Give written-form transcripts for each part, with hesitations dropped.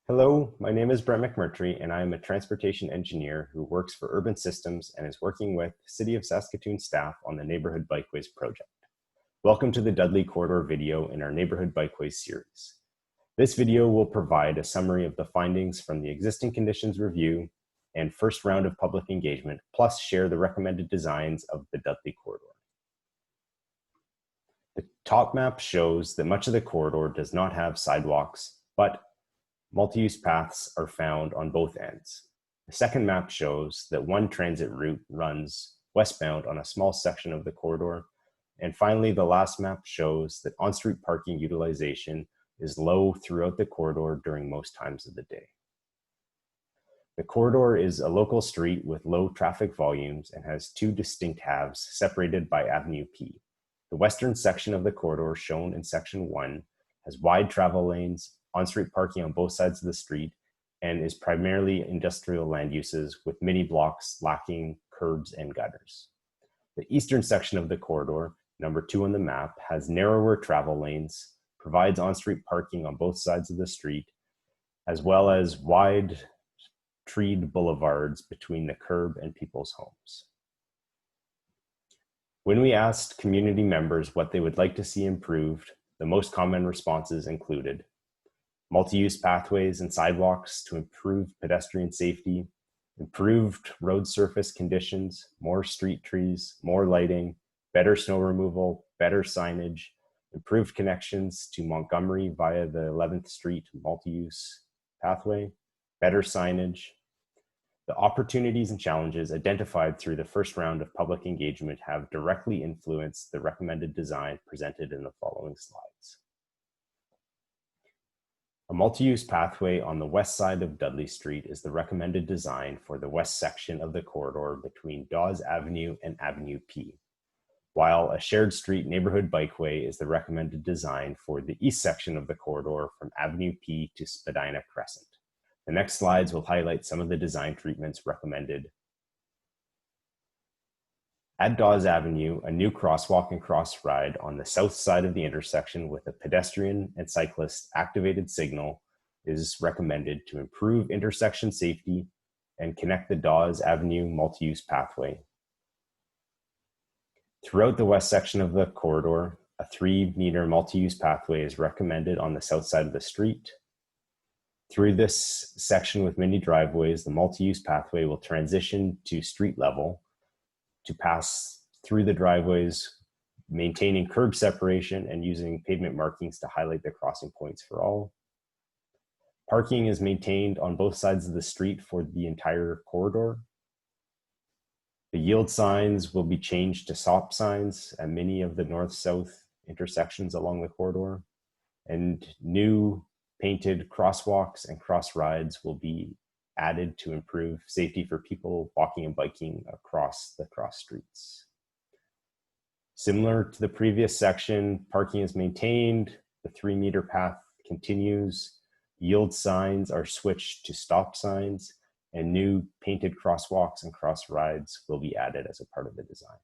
Hello, my name is Brett McMurtry, and I am a transportation engineer who works for Urban Systems and is working with City of Saskatoon staff on the Neighbourhood Bikeways Project. Welcome to the Dudley Corridor video in our Neighbourhood Bikeways series. This video will provide a summary of the findings from the existing conditions review and first round of public engagement, plus share the recommended designs of the Dudley Corridor. The top map shows that much of the corridor does not have sidewalks, but multi-use paths are found on both ends. The second map shows that one transit route runs westbound on a small section of the corridor. And finally, the last map shows that on-street parking utilization is low throughout the corridor during most times of the day. The corridor is a local street with low traffic volumes and has two distinct halves separated by Avenue P. The western section of the corridor, shown in section 1, has wide travel lanes, on-street parking on both sides of the street, and is primarily industrial land uses with many blocks lacking curbs and gutters. The eastern section of the corridor, number 2 on the map, has narrower travel lanes, provides on-street parking on both sides of the street, as well as wide treed boulevards between the curb and people's homes. When we asked community members what they would like to see improved, the most common responses included multi-use pathways and sidewalks to improve pedestrian safety, improved road surface conditions, more street trees, more lighting, better snow removal, better signage, improved connections to Montgomery via the 11th Street multi-use pathway, better signage. The opportunities and challenges identified through the first round of public engagement have directly influenced the recommended design presented in the following slides. A multi-use pathway on the west side of Dudley Street is the recommended design for the west section of the corridor between Dawes Avenue and Avenue P, while a shared street neighborhood bikeway is the recommended design for the east section of the corridor from Avenue P to Spadina Crescent. The next slides will highlight some of the design treatments recommended. At Dawes Avenue, a new crosswalk and cross ride on the south side of the intersection with a pedestrian and cyclist activated signal is recommended to improve intersection safety and connect the Dawes Avenue multi-use pathway. Throughout the west section of the corridor, a 3-meter multi-use pathway is recommended on the south side of the street. Through this section with many driveways, the multi-use pathway will transition to street level to pass through the driveways, maintaining curb separation and using pavement markings to highlight the crossing points for all. Parking is maintained on both sides of the street for the entire corridor. The yield signs will be changed to stop signs at many of the north-south intersections along the corridor, and new painted crosswalks and cross rides will be added to improve safety for people walking and biking across the cross streets. Similar to the previous section, parking is maintained, the 3-meter path continues, yield signs are switched to stop signs, and new painted crosswalks and cross rides will be added as a part of the design.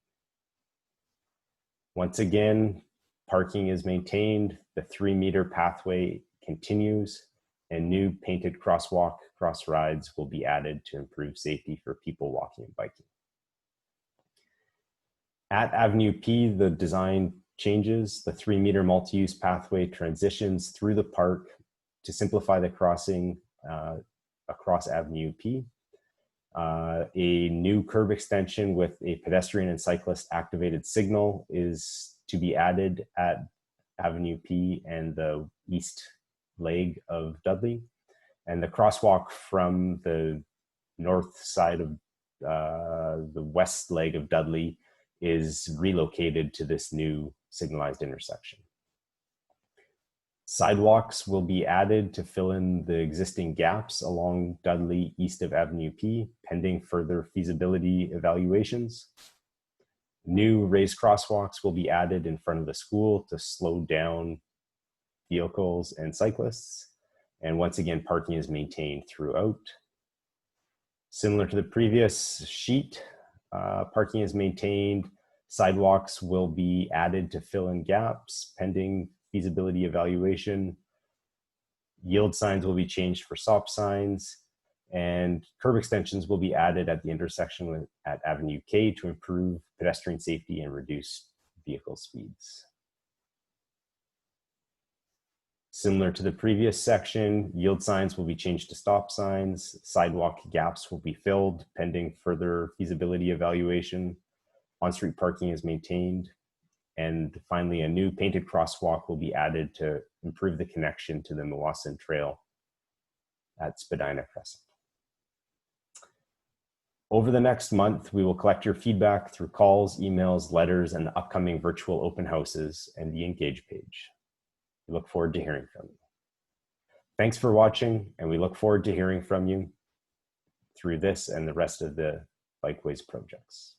Once again, parking is maintained, the 3-meter pathway continues, and new painted crosswalk cross rides will be added to improve safety for people walking and biking. At Avenue P, the design changes. The 3-meter multi-use pathway transitions through the park to simplify the crossing across Avenue P. A new curb extension with a pedestrian and cyclist activated signal is to be added at Avenue P and the east leg of Dudley, and the crosswalk from the north side of the west leg of Dudley is relocated to this new signalized intersection. Sidewalks will be added to fill in the existing gaps along Dudley east of Avenue P, pending further feasibility evaluations. New raised crosswalks will be added in front of the school to slow down vehicles and cyclists. And once again, parking is maintained throughout. Similar to the previous sheet, parking is maintained. Sidewalks will be added to fill in gaps pending feasibility evaluation. Yield signs will be changed for stop signs, and curb extensions will be added at the intersection at Avenue K to improve pedestrian safety and reduce vehicle speeds. Similar to the previous section, yield signs will be changed to stop signs. Sidewalk gaps will be filled pending further feasibility evaluation. On-street parking is maintained. And finally, a new painted crosswalk will be added to improve the connection to the Mewasin Trail at Spadina Crescent. Over the next month, we will collect your feedback through calls, emails, letters, and the upcoming virtual open houses and the Engage page. We look forward to hearing from you. Thanks for watching, and we look forward to hearing from you through this and the rest of the Bikeways projects.